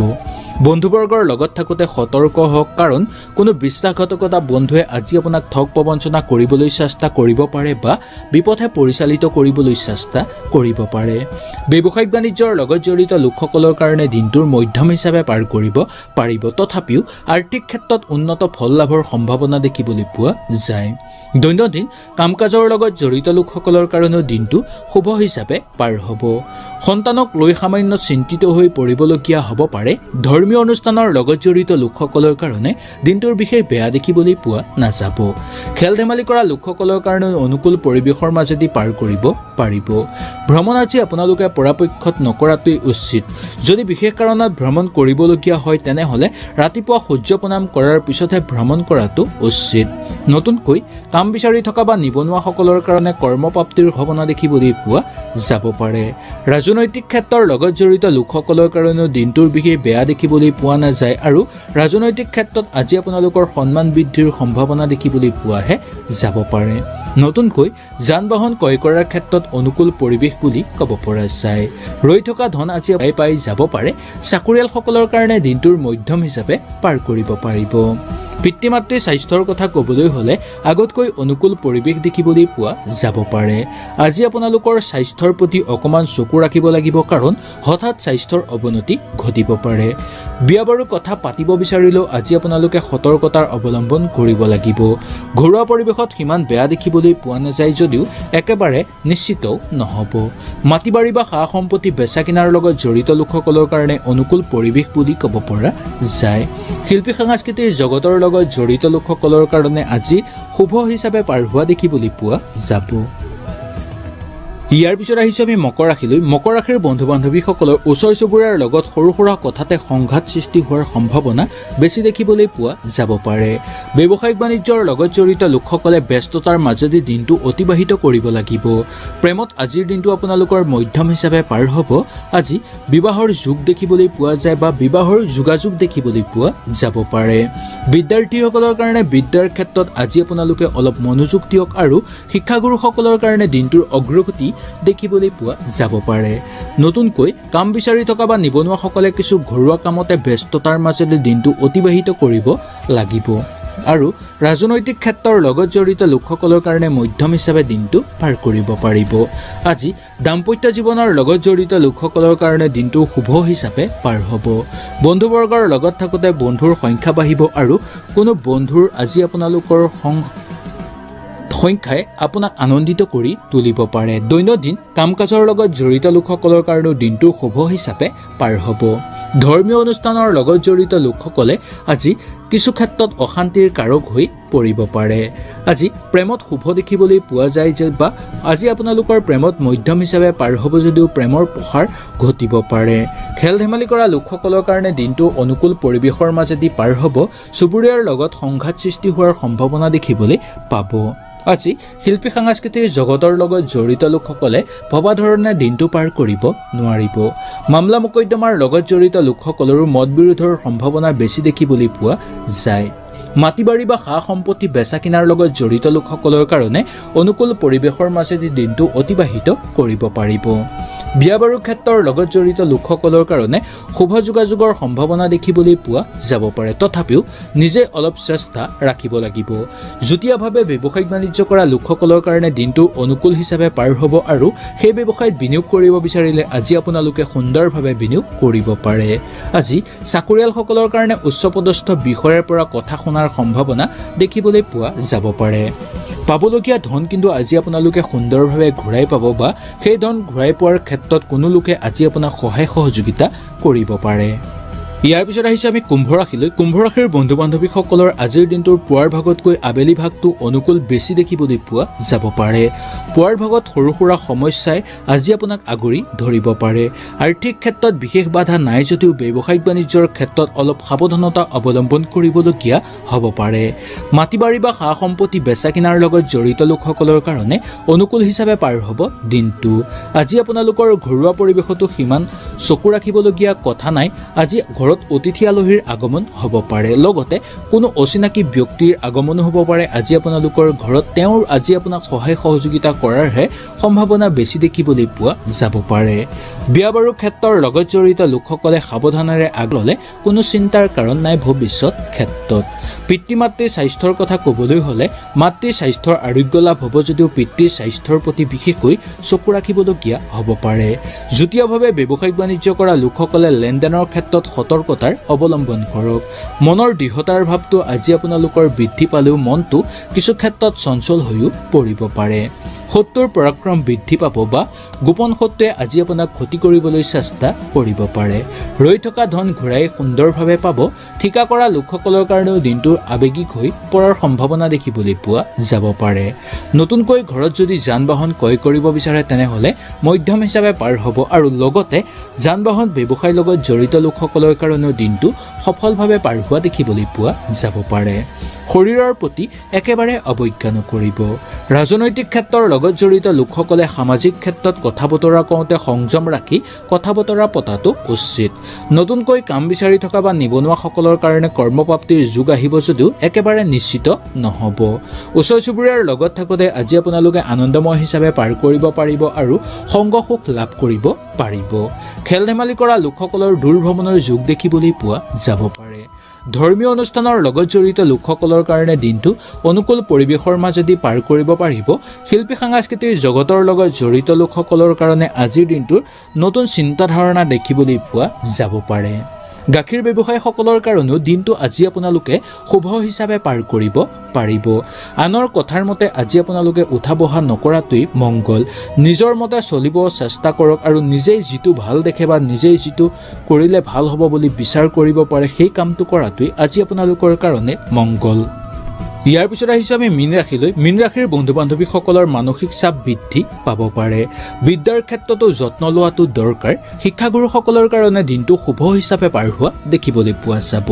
বন্ধুবৰ্গৰ লগত থাকোঁতে সতৰ্ক হওক, কাৰণ কোনো বিশ্বাসঘাতকতা বন্ধুৱে আজি আপোনাক ঠগ প্ৰবঞ্চনা কৰিবলৈ চেষ্টা কৰিব পাৰে বা বিপথে পৰিচালিত কৰিবলৈ চেষ্টা কৰিব পাৰে। ব্যৱসায়িক বাণিজ্যৰ লগত জড়িত লোকসকলৰ কাৰণে দিনটোৰ মধ্যম হিচাপে পাৰ কৰিব পাৰিব। তথাপিও আৰ্থিক ক্ষেত্ৰত উন্নত ফল লাভৰ সম্ভাৱনা দেখিবলৈ পোৱা যায়। দৈনন্দিন কাম কাজৰ লগত জড়িত লোকসকলৰ কাৰণেও দিনটো শুভ হিচাপে পাৰ হ'ব। সন্তানক লৈ সামান্য চিন্তিত হৈ পৰিবলগীয়া হ'ব পাৰে। ধৰ্মীয় অনুষ্ঠানৰ লগত জড়িত লোকসকলৰ কাৰণে দিনটোৰ বিশেষ বেয়া দেখিবলৈ পোৱা নাযাব। খেল ধেমালি কৰা লোকসকলৰ কাৰণে অনুকূল পৰিৱেশৰ মাজেদি পাৰ কৰিব পাৰিব। ভ্ৰমণ আজি আপোনালোকে পৰাপক্ষত নকৰাটোৱেই উচিত। যদি বিশেষ কাৰণত ভ্ৰমণ কৰিবলগীয়া হয় তেনেহ'লে ৰাতিপুৱা সূৰ্য প্ৰণাম কৰাৰ পিছতহে ভ্ৰমণ কৰাটো উচিত। নতুনকৈ কাম বিচাৰি থকা বা নিবনুৱাসকলৰ কাৰণে কৰ্মপ্ৰাপ্তিৰ সম্ভাৱনা দেখিবলৈ পোৱা যাব পাৰে। ৰাজনৈতিক ক্ষেত্ৰৰ লগত জড়িত লোকসকলৰ কাৰণেও দিনটোৰ বিশেষ বেয়া দেখিবলৈ পোৱা নাযায় আৰু ৰাজনৈতিক ক্ষেত্ৰত আজি আপোনালোকৰ সন্মান বৃদ্ধিৰ সম্ভাৱনা দেখিবলৈ পোৱাহে যাব পাৰে। নতুনকৈ যান বাহন ক্ৰয় কৰাৰ ক্ষেত্ৰত অনুকূল পৰিৱেশ বুলি ক'ব পৰা যায়। ৰৈ থকা ধন আজি পাই যাব পাৰে। চাকৰিয়ালসকলৰ কাৰণে দিনটোৰ মধ্যম হিচাপে পাৰ কৰিব পাৰিব। পিতৃ মাতৃৰ স্বাস্থ্যৰ কথা ক'বলৈ হ'লে আগতকৈ অনুকূল পৰিৱেশ দেখিবলৈ পোৱা যাব পাৰে। আজি আপোনালোকৰ স্বাস্থ্যৰ প্ৰতি অকণমান চকু ৰাখিব লাগিব, কাৰণ হঠাৎ স্বাস্থ্যৰ অৱনতি ঘটিব পাৰে। বিয়া বাৰু কথা পাতিব বিচাৰিলেও আজি আপোনালোকে সতৰ্কতাৰ অৱলম্বন কৰিব লাগিব। ঘৰুৱা পৰিৱেশত সিমান বেয়া দেখিবলৈ পোৱা নাযায় যদিও একেবাৰে নিশ্চিতও নহ'ব। মাটি বাৰী বা সা সম্পত্তি বেচা কিনাৰ লগত জড়িত লোকসকলৰ কাৰণে অনুকূল পৰিৱেশ বুলি ক'ব পৰা যায়। শিল্পী সাংস্কৃতিক জগতৰ লগত জড়িত লোকসকলৰ কাৰণে আজি শুভ হিচাপে পাৰ হোৱা দেখিবলৈ পোৱা যাব। ইয়াৰ পিছত আহিছোঁ আমি মকৰ ৰাশিলৈ। মকৰ ৰাশিৰ বন্ধু বান্ধৱীসকলৰ ওচৰ চুবুৰীয়াৰ লগত সৰু সুৰা কথাতে সংঘাত সৃষ্টি হোৱাৰ সম্ভাৱনা বেছি দেখিবলৈ পোৱা যাব পাৰে। ব্যৱসায়িক বাণিজ্যৰ লগত জড়িত লোকসকলে ব্যস্ততাৰ মাজেদি দিনটো অতিবাহিত কৰিব লাগিব। প্ৰেমত আজিৰ দিনটো আপোনালোকৰ মধ্যম হিচাপে পাৰ হ'ব। আজি বিবাহৰ যোগ দেখিবলৈ পোৱা যায় বা বিবাহৰ যোগাযোগ দেখিবলৈ পোৱা যাব পাৰে। বিদ্যাৰ্থীসকলৰ কাৰণে বিদ্যাৰ ক্ষেত্ৰত আজি আপোনালোকে অলপ মনোযোগ দিয়ক আৰু শিক্ষাগুৰুসকলৰ কাৰণে দিনটোৰ অগ্ৰগতি দেখিবলৈ পোৱা যাব পাৰে। নতুনকৈ কাম বিচাৰি থকা বা নিবনুৱাসকলে কিছু ঘৰুৱা কামতে ব্যস্ততাৰ মাজেদি দিনটো অতিবাহিত কৰিব লাগিব আৰু ৰাজনৈতিক ক্ষেত্ৰৰ লগত জড়িত লোকসকলৰ কাৰণে মধ্যম হিচাপে দিনটো পাৰ কৰিব পাৰিব। আজি দাম্পত্য জীৱনৰ লগত জড়িত লোকসকলৰ কাৰণে দিনটো শুভ হিচাপে পাৰ হ'ব। বন্ধুবৰ্গৰ লগত থাকোঁতে বন্ধুৰ সংখ্যা বাঢ়িব আৰু কোনো বন্ধুৰ আজি আপোনালোকৰ সংখ্যাই আপোনাক আনন্দিত কৰি তুলিব পাৰে। দৈনন্দিন কাম কাজৰ লগত জড়িত লোকসকলৰ কাৰণেও দিনটো শুভ হিচাপে পাৰ হ'ব। ধৰ্মীয় অনুষ্ঠানৰ লগত জড়িত লোকসকলে আজি কিছু ক্ষেত্ৰত অশান্তিৰ কাৰক হৈ পৰিব পাৰে। আজি প্ৰেমত শুভ দেখিবলৈ পোৱা যায় যে বা আজি আপোনালোকৰ প্ৰেমত মধ্যম হিচাপে পাৰ হ'ব যদিও প্ৰেমৰ প্ৰসাৰ ঘটিব পাৰে। খেল ধেমালি কৰা লোকসকলৰ কাৰণে দিনটো অনুকূল পৰিৱেশৰ মাজেদি পাৰ হ'ব। চুবুৰীয়াৰ লগত সংঘাত সৃষ্টি হোৱাৰ সম্ভাৱনা দেখিবলৈ পাব। আজি শিল্পী সাংস্কৃতিক জগতৰ লগত জড়িত লোকসকলে ভবা ধৰণে দিনটো পাৰ কৰিব নোৱাৰিব। মামলা মোকদ্দমাৰ লগত জড়িত লোকসকলৰো মত বিৰোধৰ সম্ভাৱনা বেছি দেখিবলৈ পোৱা যায়। মাটি বাৰী বা সা সম্পত্তি বেচা কিনাৰ লগত জড়িত লোকসকলৰ কাৰণে অনুকূল পৰিৱেশৰ মাজেদি দিনটো অতিবাহিত কৰিব পাৰিব। বিয়া বাৰুৰ ক্ষেত্ৰৰ লগত জড়িত লোকসকলৰ কাৰণে শুভ যোগাযোগৰ সম্ভাৱনা দেখিবলৈ পোৱা যাব পাৰে। তথাপিও নিজে অলপ চেষ্টা ৰাখিব লাগিব। যুটীয়াভাৱে ব্যৱসায়িক বাণিজ্য কৰা লোকসকলৰ কাৰণে দিনটো অনুকূল হিচাপে পাৰ হ'ব আৰু সেই ব্যৱসায়ত বিনিয়োগ কৰিব বিচাৰিলে আজি আপোনালোকে সুন্দৰভাৱে বিনিয়োগ কৰিব পাৰে। আজি চাকৰিয়ালসকলৰ কাৰণে উচ্চপদস্থ বিষয়াৰ পৰা কথা শুনাৰ কিনাৰ সম্ভাৱনা দেখিবলৈ পোৱা যাব পাৰে। পাবলগীয়া ধন কিন্তু আজি আপোনালোকে সুন্দৰভাৱে ঘূৰাই পাব বা সেই ধন ঘূৰাই পোৱাৰ ক্ষেত্ৰত কোনো লোকে আজি আপোনাক সহায় সহযোগিতা কৰিব পাৰে। ইয়াৰ পিছত আহিছে আমি কুম্ভ ৰাশিলৈ। কুম্ভ ৰাশিৰ বন্ধু বান্ধৱীসকলৰ আজিৰ দিনটোৰ পুৱাৰ ভাগতকৈ আবেলি ভাগটো অনুকূল বেছি দেখিবলৈ পোৱা যাব পাৰে। পুৱাৰ ভাগত সৰু সুৰা সমস্যাই আজি আপোনাক আগুৰি ধৰিব পাৰে। আৰ্থিক ক্ষেত্ৰত বিশেষ বাধা নাই যদিও ব্যৱসায়িক বাণিজ্যৰ ক্ষেত্ৰত অলপ সাৱধানতা অৱলম্বন কৰিবলগীয়া হ'ব পাৰে। মাটি বাৰী বা সা সম্পত্তি বেচা কিনাৰ লগত জড়িত লোকসকলৰ কাৰণে অনুকূল হিচাপে পাৰ হ'ব দিনটো। আজি আপোনালোকৰ ঘৰুৱা পৰিৱেশতো সিমান চকু ৰাখিবলগীয়া কথা নাই। আজি ঘৰত অতিথি আলহীৰ আগমন হ'ব পাৰে, লগতে কোনো অচিনাকি ব্যক্তিৰ আগমনো হ'ব পাৰে আজি আপোনালোকৰ ঘৰত। তেওঁৰ আজি আপোনাক সহায় সহযোগিতা কৰাৰহে সম্ভাৱনা বেছি দেখিবলৈ পোৱা যাব পাৰে। বিয়া বাৰুৰ ক্ষেত্ৰৰ লগত জড়িত লোকসকলে সাৱধানেৰে আগললে কোনো চিন্তাৰ কাৰণ নাই ভৱিষ্যত ক্ষেত্ৰত। পিতৃ মাতৃৰ স্বাস্থ্যৰ কথা ক'বলৈ হ'লে মাতৃৰ স্বাস্থ্যৰ আৰোগ্য লাভ হ'ব যদিও পিতৃৰ স্বাস্থ্যৰ প্ৰতি বিশেষকৈ চকু ৰাখিবলগীয়া হ'ব পাৰে। যুটীয়াভাৱে ব্যৱসায়িক বাণিজ্য কৰা লোকসকলে লেনদেনৰ ক্ষেত্ৰত সতৰ্কতাৰ অৱলম্বন কৰক। মনৰ দৃঢ়তাৰ ভাৱটো আজি আপোনালোকৰ বৃদ্ধি পালেও মনটো কিছু ক্ষেত্ৰত চঞ্চল হৈও পৰিব পাৰে। শত্ৰুৰ পৰাক্ৰম বৃদ্ধি পাব বা গোপন শত্ৰুৱে আজি আপোনাক ক্ষতি কৰিবলৈ চেষ্টা কৰিব পাৰে। ৰৈ থকা ধন ঘূৰাই সুন্দৰভাৱে পাব। ঠিকা কৰা লোকসকলৰ কাৰণেও দিনটোৰ আৱেগিক হৈ পৰাৰ সম্ভাৱনা দেখিবলৈ পোৱা যাব পাৰে। নতুনকৈ ঘৰত যদি যান বাহন ক্ৰয় কৰিব বিচাৰে তেনেহ'লে মধ্যম হিচাপে পাৰ হ'ব আৰু লগতে যান বাহন ব্যৱসায়ৰ লগত জড়িত লোকসকলৰ কাৰণেও দিনটো সফলভাৱে পাৰ হোৱা দেখিবলৈ পোৱা যাব পাৰে। শৰীৰৰ প্ৰতি একেবাৰে অৱজ্ঞা নকৰিব। ৰাজনৈতিক ক্ষেত্ৰৰ লগত জড়িত লোকসকলে সামাজিক ক্ষেত্ৰত কথা বতৰা কওঁতে সংযম ৰাখি কথা বতৰা পতাটো উচিত। নতুনকৈ কাম বিচাৰি থকা বা নিবনুৱাসকলৰ কাৰণে কৰ্মপ্ৰাপ্তিৰ যুগ আহিব যদিও একেবাৰে নিশ্চিত নহ'ব। ওচৰ চুবুৰীয়াৰ লগত থাকোঁতে আজি আপোনালোকে আনন্দময় হিচাপে পাৰ কৰিব পাৰিব আৰু সংগ সুখ লাভ কৰিব পাৰিব। খেল ধেমালি কৰা লোকসকলৰ দূৰ ভ্ৰমণৰ যুগ দেখিবলৈ পোৱা যাব পাৰে। ধৰ্মীয় অনুষ্ঠানৰ লগত জড়িত লোকসকলৰ কাৰণে দিনটো অনুকূল পৰিৱেশৰ মাজেদি পাৰ কৰিব পাৰিব। শিল্পী সাংস্কৃতিক জগতৰ লগত জড়িত লোকসকলৰ কাৰণে আজিৰ দিনটোৰ নতুন চিন্তাধাৰণা দেখিবলৈ পোৱা যাব পাৰে। গাখীৰ ব্যৱসায়ীসকলৰ কাৰণেও দিনটো আজি আপোনালোকে শুভ হিচাপে পাৰ কৰিব পাৰিব। আনৰ কথাৰ মতে আজি আপোনালোকে উঠা বহা নকৰাটোৱেই মংগল। নিজৰ মতে চলিব চেষ্টা কৰক আৰু নিজেই যিটো ভাল দেখে বা নিজেই যিটো কৰিলে ভাল হ'ব বুলি বিচাৰ কৰিব পাৰে সেই কামটো কৰাটোৱেই আজি আপোনালোকৰ কাৰণে মংগল। ইয়াৰ পিছত আহিছোঁ আমি মীন ৰাশিলৈ। মীন ৰাশিৰ বন্ধু বান্ধৱীসকলৰ মানসিক চাপ বৃদ্ধি পাব পাৰে। বিদ্যাৰ ক্ষেত্ৰতো যত্ন লোৱাটো দৰকাৰ। শিক্ষাগুৰুসকলৰ কাৰণে দিনটো শুভ হিচাপে পাৰ হোৱা দেখিবলৈ পোৱা যাব।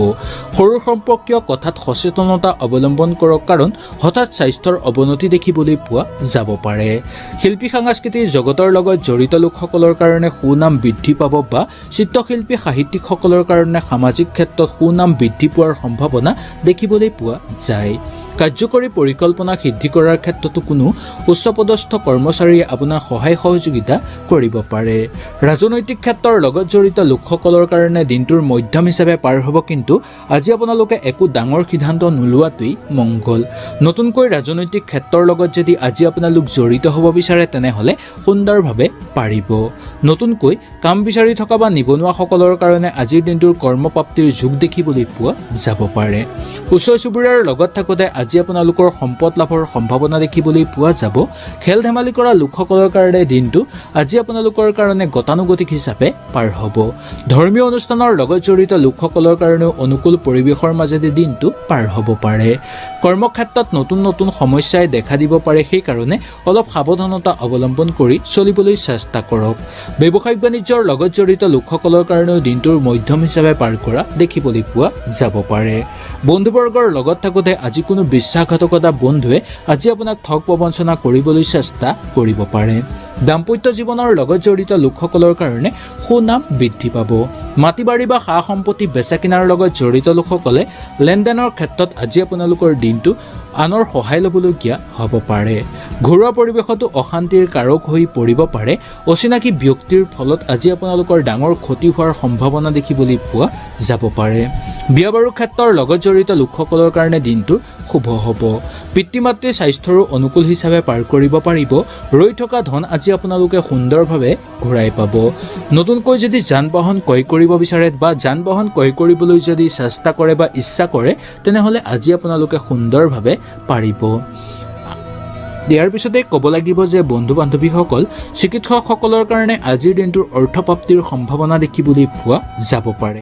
সৰু সম্পৰ্কীয় কথাত সচেতনতা অৱলম্বন কৰক কাৰণ হঠাৎ স্বাস্থ্যৰ অৱনতি দেখিবলৈ পোৱা যাব পাৰে। শিল্পী সাংস্কৃতিক জগতৰ লগত জড়িত লোকসকলৰ কাৰণে সুনাম বৃদ্ধি পাব বা চিত্ৰশিল্পী সাহিত্যিকসকলৰ কাৰণে সামাজিক ক্ষেত্ৰত সুনাম বৃদ্ধি পোৱাৰ সম্ভাৱনা দেখিবলৈ পোৱা যায়। কাৰ্যকৰী পৰিকল্পনা সিদ্ধি কৰাৰ ক্ষেত্ৰতো কোনো উচ্চপদস্থ কৰ্মচাৰীয়ে আপোনাৰ সহায় সহযোগিতা কৰিব পাৰে। ৰাজনৈতিক ক্ষেত্ৰৰ লগত জড়িত লোকসকলৰ কাৰণে দিনটোৰ মধ্যম হিচাপে পাৰ হ'ব কিন্তু আজি আপোনালোকে একো ডাঙৰ সিদ্ধান্ত নোলোৱাটোৱেই মংগল। নতুনকৈ ৰাজনৈতিক ক্ষেত্ৰৰ লগত যদি আজি আপোনালোক জড়িত হ'ব বিচাৰে তেনেহ'লে সুন্দৰভাৱে পাৰিব। নতুনকৈ কাম বিচাৰি থকা বা নিবনুৱাসকলৰ কাৰণে আজিৰ দিনটোৰ কৰ্মপ্ৰাপ্তিৰ যুগ দেখিবলৈ পোৱা যাব পাৰে। ওচৰ চুবুৰীয়াৰ লগত থাকোঁতে আজি আপোনালোকৰ সম্পদ লাভৰ সম্ভাৱনা দেখিবলৈ পোৱা যাব। খেল ধেমালি কৰা লোকসকলৰ কাৰণে দিনটো আজি আপোনালোকৰ কাৰণে গতানুগতিক হিচাপে পাৰ হ'ব। ধৰ্মীয় অনুষ্ঠানৰ লগত জড়িত লোকসকলৰ কাৰণেও অনুকূল পৰিৱেশৰ মাজেদি দিনটো পাৰ হ'ব পাৰে। কৰ্মক্ষেত্ৰত নতুন নতুন সমস্যাই দেখা দিব পাৰে, সেইকাৰণে অলপ সাৱধানতা অৱলম্বন কৰি চলিবলৈ চেষ্টা কৰক। ব্যৱসায়িক বাণিজ্যৰ লগত জড়িত লোকসকলৰ কাৰণেও দিনটোৰ মধ্যম হিচাপে পাৰ কৰা দেখিবলৈ পোৱা যাব পাৰে। বন্ধুবৰ্গৰ লগত থাকোঁতে আজি কোনো বিশ্বাসঘাতকতা বন্ধুৱে আজি আপোনাক ঠগ প্ৰবঞ্চনা কৰিবলৈ চেষ্টা কৰিব পাৰে। দাম্পত্য জীৱনৰ লগত জড়িত লোকসকলৰ কাৰণে সুনাম বৃদ্ধি পাব। মাটি বাৰী বা সা সম্পত্তি বেচা কিনাৰ লগত জড়িত লোকসকলে লেনদেনৰ ক্ষেত্ৰত আজি আপোনালোকৰ দিনটো আনৰ সহায় ল'বলগীয়া হ'ব পাৰে। ঘৰুৱা পৰিৱেশতো অশান্তিৰ কাৰক হৈ পৰিব পাৰে। অচিনাকি ব্যক্তিৰ ফলত আজি আপোনালোকৰ ডাঙৰ ক্ষতি হোৱাৰ সম্ভাৱনা দেখিবলৈ পোৱা যাব পাৰে। বিয়া বাৰুৰ ক্ষেত্ৰৰ লগত জড়িত লোকসকলৰ কাৰণে দিনটো শুভ হ'ব। পিতৃ মাতৃৰ স্বাস্থ্যৰো অনুকূল হিচাপে পাৰ কৰিব পাৰিব। ৰৈ থকা ধন আজি আপোনালোকে সুন্দৰভাৱে ঘূৰাই পাব। নতুনকৈ যদি যান বাহন ক্ৰয় কৰিব বিচাৰে বা যান বাহন ক্ৰয় কৰিবলৈ যদি চেষ্টা কৰে বা ইচ্ছা কৰে তেনেহ'লে আজি আপোনালোকে সুন্দৰভাৱে পাৰিব। ইয়াৰ পিছতে ক'ব লাগিব যে বন্ধু বান্ধৱীসকল, চিকিৎসকসকলৰ কাৰণে আজিৰ দিনটোৰ অৰ্থপ্ৰাপ্তিৰ সম্ভাৱনা দেখিবলৈ পোৱা যাব পাৰে।